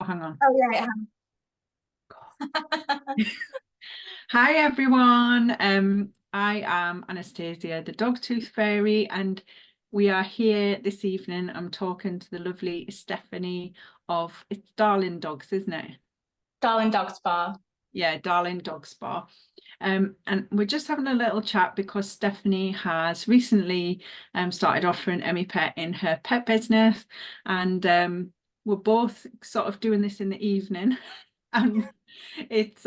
Oh, hang on. Oh yeah, Hi everyone. I am Anastasia, the dog tooth fairy, and we are here this evening. I'm talking to the lovely Steffini of it's Darling Dogs, isn't it? Darling Dog Spa. Yeah, Darling Dog Spa. And we're just having a little chat because Stephanie has recently started offering Emmi-Pet in her pet business, and we're both sort of doing this in the evening. And it's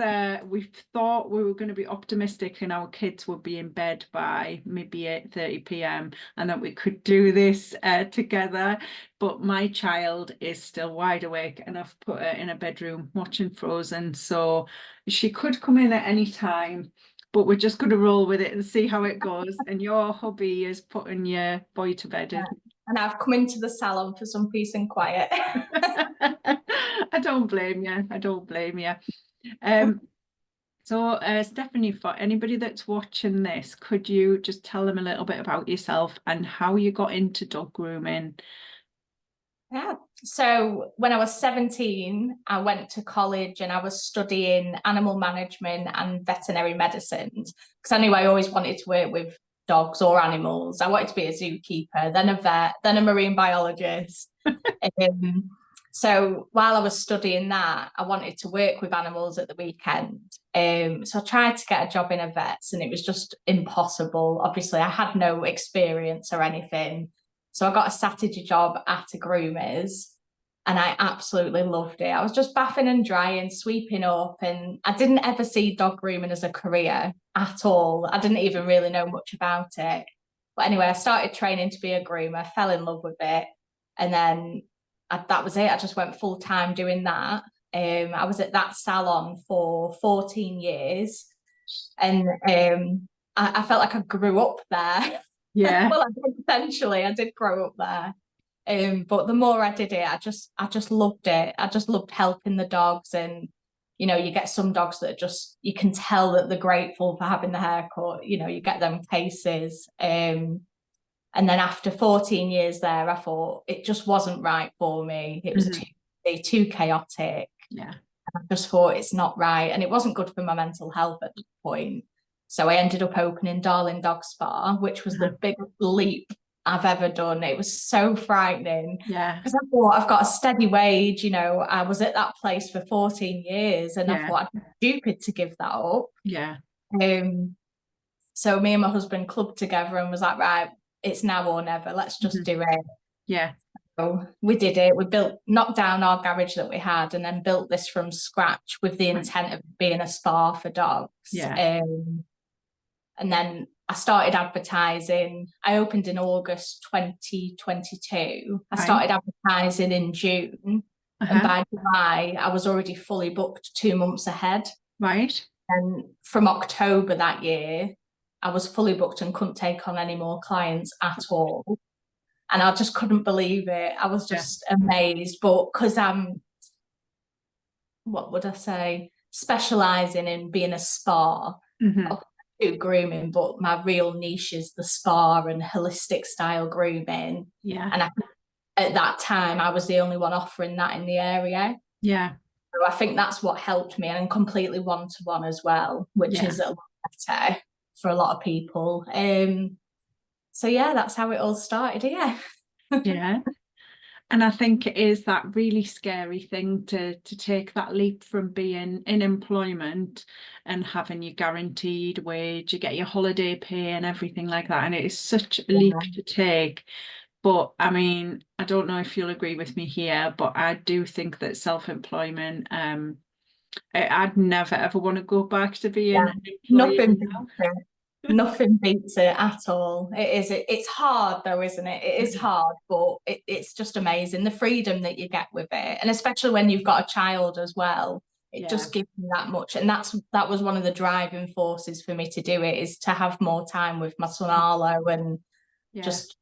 we thought we were going to be optimistic and our kids would be in bed by maybe 8:30 p.m. and that we could do this together, but my child is still wide awake and I've put her in a bedroom watching Frozen, so she could come in at any time, but we're just going to roll with it and see how it goes. And your hobby is putting your boy to bed, Yeah. isn't And I've come into the salon for some peace and quiet. it? I don't blame you. I don't blame you. Um, So, Stephanie, for anybody that's watching this, could you just tell them a little bit about yourself and how you got into dog grooming? Yeah. So when I was 17, I went to college and I was studying animal management and veterinary medicines because I knew I always wanted to work with dogs or animals. I wanted to be a zookeeper, then a vet, then a marine biologist. Um, so while I was studying that, I wanted to work with animals at the weekend. So I tried to get a job in a vet's and it was just impossible. Obviously, I had no experience or anything. So I got a Saturday job at a groomer's and I absolutely loved it. I was just bathing and drying, sweeping up, and I didn't ever see dog grooming as a career at all. I didn't even really know much about it. But anyway, I started training to be a groomer, fell in love with it, and then that was it. I just went full time doing that. I was at that salon for 14 years, and I felt like I grew up there. Yeah. Well, essentially, I did grow up there. But the more I did it, I just loved it. I just loved helping the dogs, and you get some dogs that just you can tell that they're grateful for having the haircut. You get them cases. And then after 14 years there, I thought it just wasn't right for me. It was Mhm. too chaotic. Yeah. I just thought it's not right. And it wasn't good for my mental health at the point. So I ended up opening Darling Dog Spa, which was Uh-huh. the biggest leap I've ever done. It was so frightening Yeah. because I thought I've got a steady wage. I was at that place for 14 years and I Yeah. thought I'd be stupid to give that up. Yeah. Um, so me and my husband clubbed together and was like, right, it's now or never. Let's just Mhm. do it. Yeah. So we did it. We knocked down our garage that we had, and then built this from scratch with the Right. intent of being a spa for dogs. Yeah. And then I started advertising. I opened in August 2022. I Right. started advertising in June, and Uh-huh. by July, I was already fully booked 2 months ahead. Right. And from October that year, I was fully booked and couldn't take on any more clients at all, and I just couldn't believe it. I was Yeah. just amazed. But because I'm, what would I say, specializing in being a spa, Hmm. I do grooming, but my real niche is the spa and holistic style grooming. Yeah. And at that time, I was the only one offering that in the area. Yeah. So I think that's what helped me, and completely one to one as well, which Yeah. is a lot better for a lot of people. So yeah, that's how it all started. Yeah. Yeah. And I think it is that really scary thing to take that leap from being in employment and having your guaranteed wage, you get your holiday pay and everything like that. And it is such a leap to take. But I mean, I don't know if you'll agree with me here, but I do think that self-employment, I'd never ever want to go back to being Yeah, an employee nothing now. beats it. Nothing beats it at all. It is. It's hard though, isn't it? It is Mhm. hard, but it's just amazing the freedom that you get with it, and especially when you've got a child as well. It Yeah, just gives you that much, and that was one of the driving forces for me to do it, is to have more time with my son Arlo and yeah, just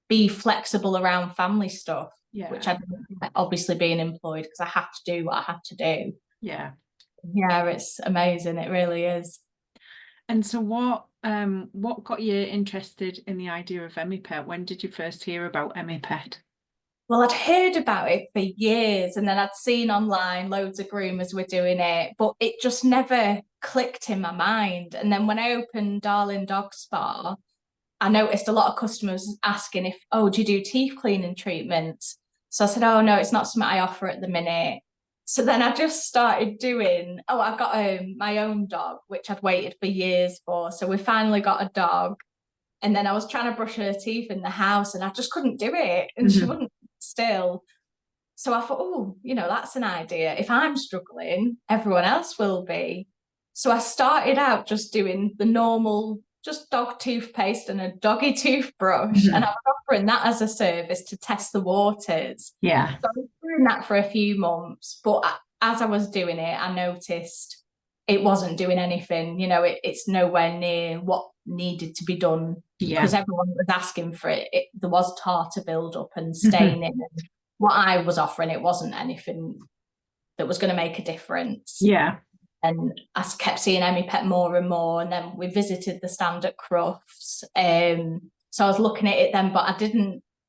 be flexible around family stuff, which yeah, I didn't obviously being employed because I had to do what I had to do. yeah. Yeah, it's amazing. It really is. And so what got you interested in the idea of Emmi-Pet? When did you first hear about Emmi-Pet? Well, I'd heard about it for years, and then I'd seen online loads of groomers were doing it, but it just never clicked in my mind. And then when I opened Darling Dog Spa, I noticed a lot of customers asking if, oh, do you do teeth cleaning treatments? So I said, oh, no, it's not something I offer at the minute. So then I just started doing, oh, I've got my own dog, which I'd waited for years for. So we finally got a dog. And then I was trying to brush her teeth in the house and I just couldn't do it. And she wouldn't still. So I thought, oh, that's an idea. If I'm struggling, everyone else will be. So I started out just doing the normal, just dog toothpaste and a doggy toothbrush. And I was offering that as a service to test the waters. Yeah. So I was doing that for a few months. But as I was doing it, I noticed it wasn't doing anything. It's nowhere near what needed to be done because everyone was asking for it. There was tartar build-up and staining. And what I was offering, it wasn't anything that was going to make a difference. Yeah. And I kept seeing Emmi-Pet more and more. And then we visited the stand at Crufts. So I was looking at it then, but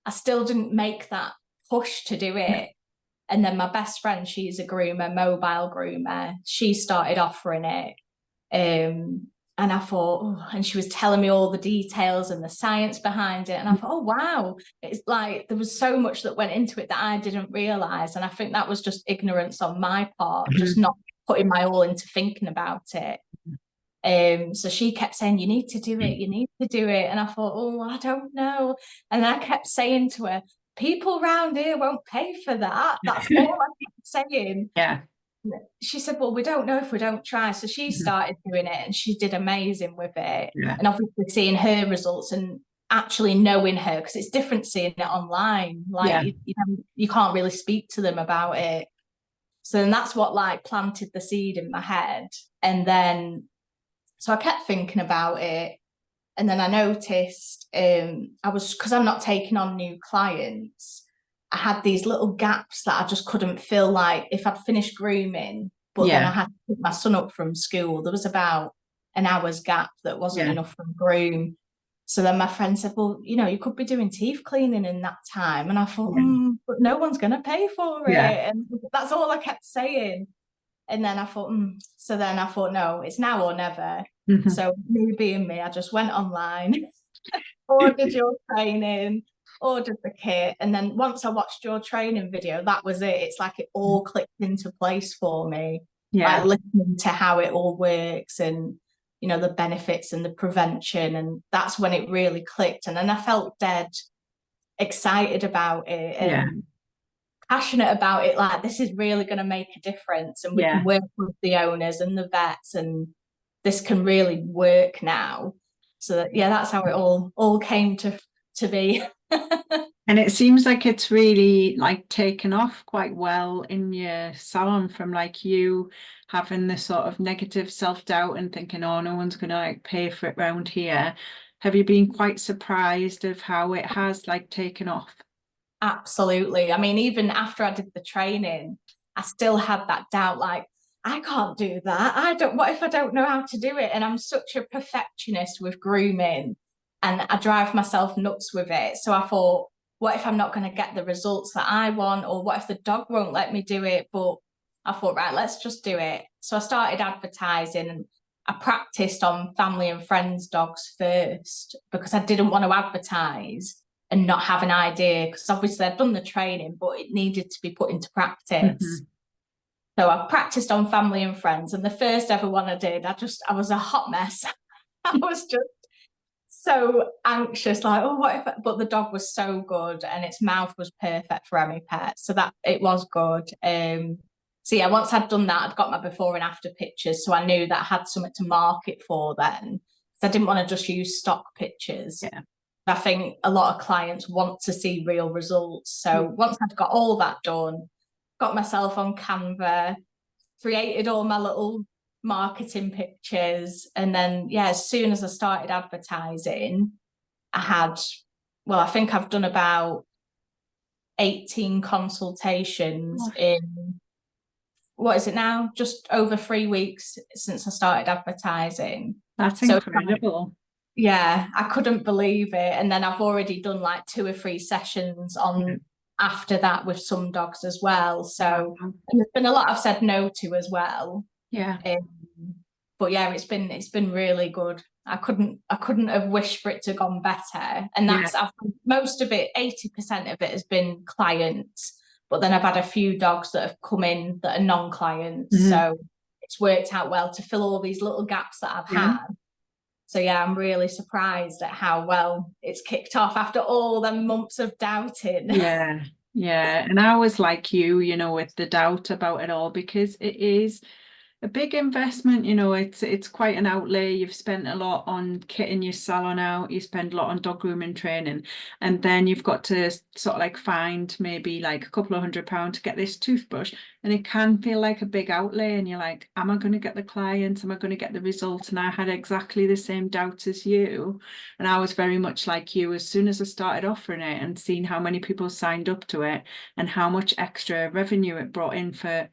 I still didn't make that push to do it. And then my best friend, she's a groomer, mobile groomer. She started offering it. And I thought, and she was telling me all the details and the science behind it. And I thought, oh, wow, it's like there was so much that went into it that I didn't realize. And I think that was just ignorance on my part, just not putting my all into thinking about it. So she kept saying, you need to do it, you need to do it. And I thought, oh, I don't know. And I kept saying to her, people around here won't pay for that. That's all I kept saying. Yeah. She said, well, we don't know if we don't try. So she started doing it and she did amazing with it. Yeah. And obviously seeing her results and actually knowing her, because it's different seeing it online. Like you can't really speak to them about it. So then that's what like planted the seed in my head. And then, so I kept thinking about it. And then I noticed because I'm not taking on new clients, I had these little gaps that I just couldn't fill. Like if I'd finished grooming, but then I had to pick my son up from school, there was about an hour's gap that wasn't enough from groom. So then my friend said, well, you could be doing teeth cleaning in that time. And I thought, but no one's going to pay for it. And that's all I kept saying. And then I thought, no, it's now or never. So me being me, I just went online, ordered your training, ordered the kit. And then once I watched your training video, that was it. It's like it all clicked into place for me. Like listening to how it all works and, the benefits and the prevention. And that's when it really clicked. And then I felt dead excited about it and passionate about it. Like, this is really going to make a difference. And we can work with the owners and the vets and this can really work now. So that, that's how it all came to be. And it seems like it's really like taken off quite well in your salon, from like you having this sort of negative self-doubt and thinking, oh, no one's gonna like pay for it round here. Have you been quite surprised of how it has like taken off? Absolutely. I mean, even after I did the training, I still had that doubt, like, I can't do that. What if I don't know how to do it? And I'm such a perfectionist with grooming and I drive myself nuts with it. So I thought, what if I'm not going to get the results that I want? Or what if the dog won't let me do it? But I thought, right, let's just do it. So I started advertising and I practiced on family and friends' dogs first because I didn't want to advertise and not have an idea, because obviously I'd done the training, but it needed to be put into practice. So I practiced on family and friends, and the first ever one I did, I was a hot mess. I was just so anxious, like, oh, what if, but the dog was so good and its mouth was perfect for Emmi-Pet, so that it was good. So yeah, once I'd done that, I'd got my before and after pictures, so I knew that I had something to market for then, because I didn't want to just use stock pictures. I think a lot of clients want to see real results. So once I'd got all that done, got myself on Canva, created all my little marketing pictures. And then, as soon as I started advertising, I think I've done about 18 consultations in, what is it now? Just over 3 weeks since I started advertising. That's incredible. I couldn't believe it. And then I've already done like 2 or 3 sessions on after that with some dogs as well. So Wow. and there's been a lot I've said no to as well. Yeah. But yeah, it's been really good. I couldn't have wished for it to have gone better. And Yeah. most of it, 80% of it has been clients, but then I've had a few dogs that have come in that are non-clients. Mhm. So it's worked out well to fill all these little gaps that I've Yeah. had. So yeah, I'm really surprised at how well it's kicked off after all the months of doubting. Yeah. Yeah. And I was like you know, with the doubt about it all, because it is a big investment, you know. It's quite an outlay. You've spent a lot on kitting your salon out, you spend a lot on dog grooming training, and then you've got to sort of like find maybe like a couple of £100 to get this toothbrush, and it can feel like a big outlay, and you're like, am I going to get the clients, am I going to get the result? And I had exactly the same doubts as you, and I was very much like you. As soon as I started offering it and seeing how many people signed up to it and how much extra revenue it brought in for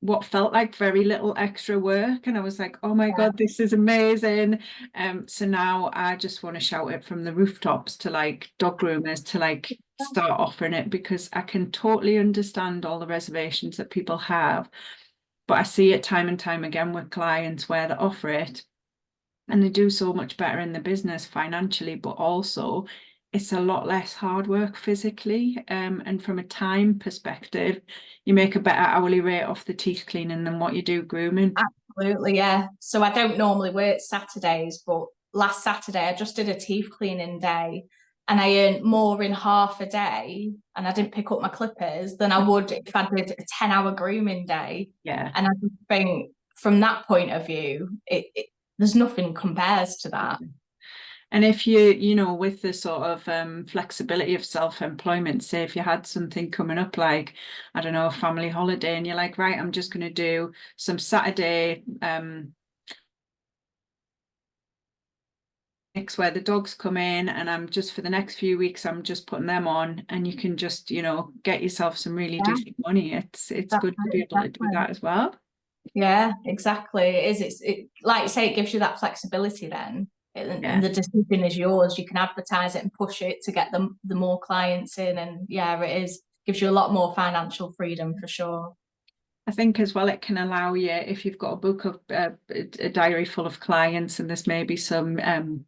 what felt like very little extra work, and I was like, oh my God, this is amazing. So now I just want to shout it from the rooftops to like dog groomers to like start offering it, because I can totally understand all the reservations that people have, but I see it time and time again with clients where they offer it and they do so much better in the business financially, but also it's a lot less hard work physically. And from a time perspective, you make a better hourly rate off the teeth cleaning than what you do grooming. Absolutely, yeah. So I don't normally work Saturdays, but last Saturday I just did a teeth cleaning day and I earned more in half a day and I didn't pick up my clippers than I would if I did a 10-hour grooming day. Yeah. And I just think from that point of view, there's nothing compares to that. And if you know, with the sort of flexibility of self-employment, say if you had something coming up like, I don't know, a family holiday, and you're like, right, I'm just going to do some Saturday where the dogs come in, and I'm just for the next few weeks I'm just putting them on, and you can just, you know, get yourself some really Yeah, decent money. It's that's good to right, be able to do exactly. that as well. Yeah, exactly. It is. Like you say, it gives you that flexibility then. Yeah. And the decision is yours. You can advertise it and push it to get the more clients in. And yeah, it is gives you a lot more financial freedom for sure. I think as well it can allow you, if you've got a book of a diary full of clients, and there's maybe some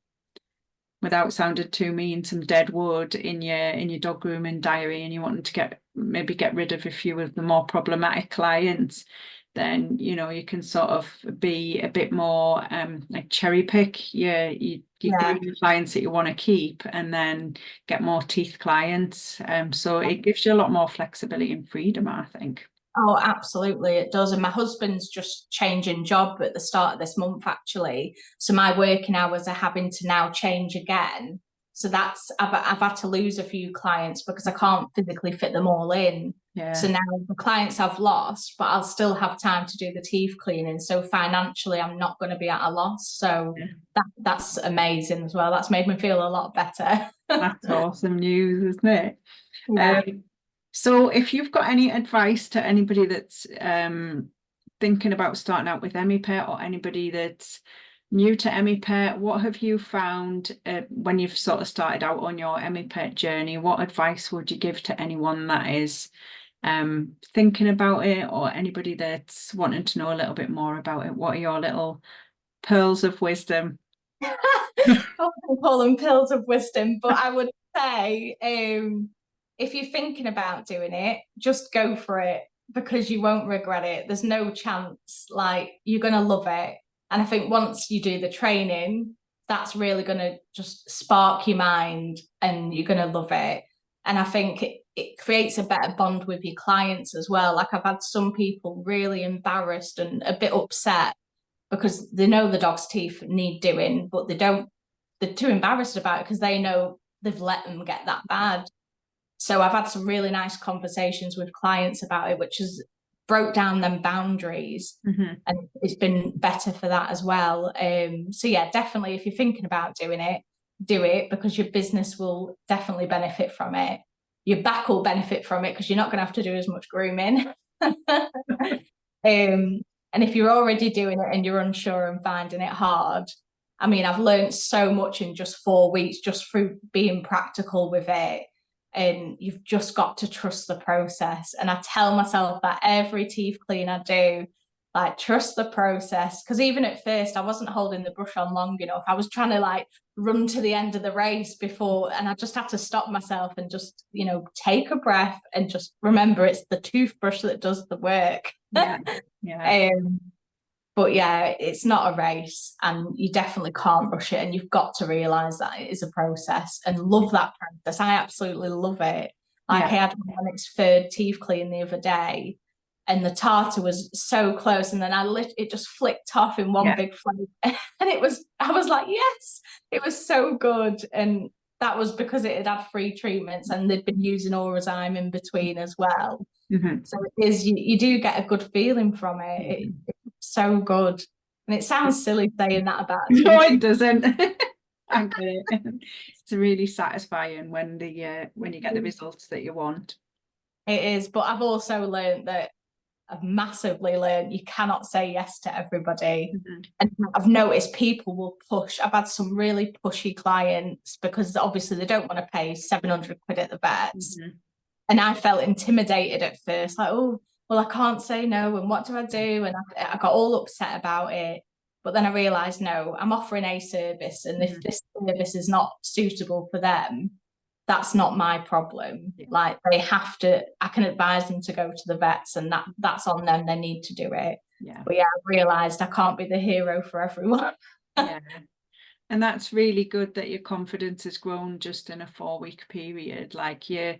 without sounding too mean, some dead wood in your dog grooming diary, and you want to get rid of a few of the more problematic clients, then you know you can sort of be a bit more like cherry pick you Yeah. groom the clients that you want to keep, and then get more teeth clients. So it gives you a lot more flexibility and freedom, I think. Oh, absolutely, it does. And my husband's just changing job at the start of this month, actually. So my working hours are having to now change again. So I've had to lose a few clients because I can't physically fit them all in. So Yeah. now the clients I've lost, but I'll still have time to do the teeth cleaning. So financially, I'm not going to be at a loss. So Yeah. that's amazing as well. That's made me feel a lot better. That's awesome news, isn't it? Yeah. Um, so if you've got any advice to anybody that's thinking about starting out with Emmi-Pet, or anybody that's new to Emmi-Pet, what have you found when you've sort of started out on your Emmi-Pet journey? What advice would you give to anyone that is thinking about it, or anybody that's wanting to know a little bit more about it? What are your little pearls of wisdom? I wouldn't call them pills of wisdom, but I would say if you're thinking about doing it, just go for it because you won't regret it. There's no chance, like you're gonna love it. And I think once you do the training, that's really gonna just spark your mind and you're gonna love it. And I think it creates a better bond with your clients as well. Like I've had some people really embarrassed and a bit upset because they know the dog's teeth need doing, but they're too embarrassed about it because they know they've let them get that bad. So I've had some really nice conversations with clients about it, which has broke down them boundaries, and it's been better for that as well. So yeah, definitely if you're thinking about doing it, do it because your business will definitely benefit from it. Your back will benefit from it because you're not going to have to do as much grooming. And if you're already doing it and you're unsure and finding it hard, I mean, I've learned so much in just 4 weeks just through being practical with it. and you've just got to trust the process. And I tell myself that every teeth clean I do, like, trust the process. Because even at first I wasn't holding the brush on long enough. I was trying to like run to the end of the race before, and I just had to stop myself and just, you know, take a breath and just remember it's the toothbrush that does the work. Yeah. But yeah, it's not a race, and you definitely can't rush it, and you've got to realize that it is a process, and love that process. I absolutely love it. Like, I had one on its third teeth clean the other day, and the tartar was so close, and then it just flicked off in one big flake, and I was like, yes, it was so good. And that was because it had 3 treatments, and they'd been using Orozyme in between as well. So it is, you do get a good feeling from it. It's so good. And it sounds silly saying that about teeth. No, it doesn't. I get it. It's really satisfying when you get the results that you want. It is, but I've also learned that I've massively learned you cannot say yes to everybody. And I've noticed people will push. I've had some really pushy clients because obviously they don't want to pay 700 quid at the vets. And I felt intimidated at first, like, oh, well, I can't say no, and what do I do? And I got all upset about it. But then I realised, no, I'm offering a service, and if this service is not suitable for them, that's not my problem. Like, they have to, I can advise them to go to the vets, and that's on them. They need to do it. But yeah, I realised I can't be the hero for everyone. And that's really good that your confidence has grown just in a 4-week period. Like, your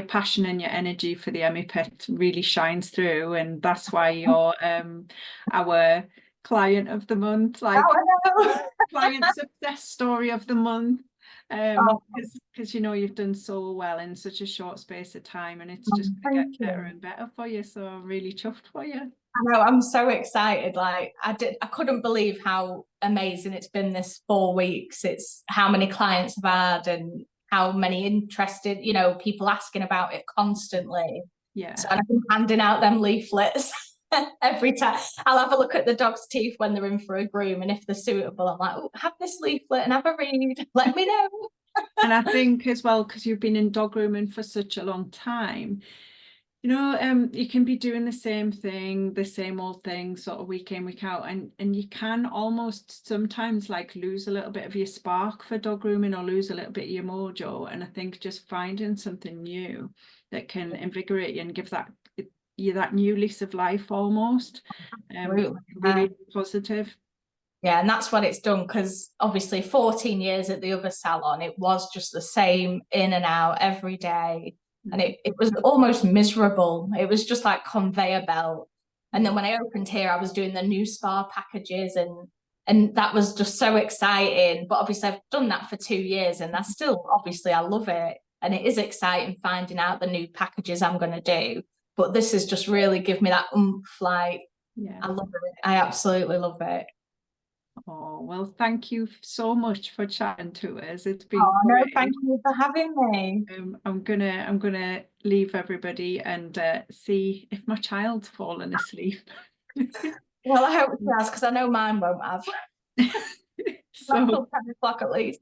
passion and your energy for the Emmi-Pet really shines through, and that's why you're our client of the month, like client success story of the month. Because you've done so well in such a short space of time, and it's just going to get better and better for you. So I'm really chuffed for you. I know, I'm so excited. Like, I couldn't believe how amazing it's been this 4 weeks. It's how many clients I've had, and how many interested, people asking about it constantly. So I've been handing out them leaflets every time. I'll have a look at the dog's teeth when they're in for a groom, and if they're suitable, I'm like, oh, have this leaflet and have a read. Let me know. And I think as well, because you've been in dog grooming for such a long time, you can be doing the same thing, the same old thing, sort of week in, week out, and you can almost sometimes like lose a little bit of your spark for dog grooming, or lose a little bit of your mojo. And I think just finding something new that can invigorate you and give that new lease of life almost, really positive. Yeah, and that's what it's done, because obviously 14 years at the other salon, it was just the same in and out every day. And it was almost miserable. It was just like conveyor belt. And then when I opened here, I was doing the new spa packages, and that was just so exciting. But obviously I've done that for 2 years, and I love it. And it is exciting finding out the new packages I'm going to do. But this has just really given me that oomph. Like, I love it. I absolutely love it. Oh, well, thank you so much for chatting to us. It's been no, thank you for having me. I'm gonna leave everybody and see if my child's fallen asleep. Well, I hope it has, because I know mine won't have. So until 10 o'clock at least.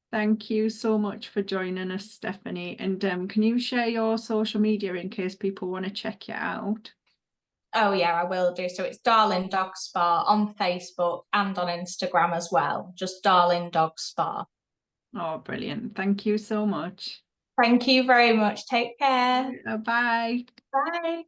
Thank you so much for joining us, Stephanie. And can you share your social media in case people want to check you out? Oh yeah, I will do. So it's Darling Dog Spa on Facebook and on Instagram as well. Just Darling Dog Spa. Oh, brilliant. Thank you so much. Thank you very much. Take care. Bye. Bye.